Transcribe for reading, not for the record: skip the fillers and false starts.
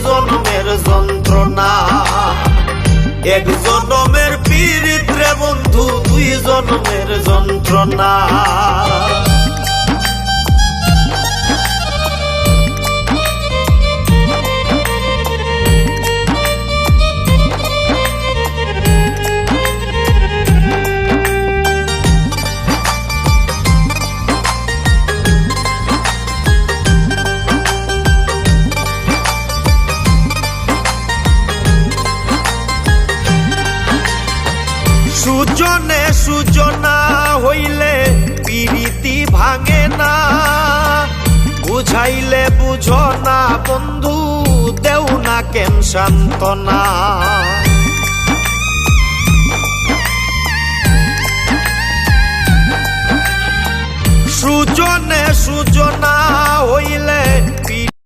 জন্মের যন্ত্রণা। এক জন্মের পীড়িত রে বন্ধু, 2 জন্মের যন্ত্রণা। সুজনে সুজনা হইলে পিরিতি ভাঙে না, বুঝাইলে বুঝো না বন্ধু, দেও না কেন সান্ত্বনা। সুজনে সুজনা হইলে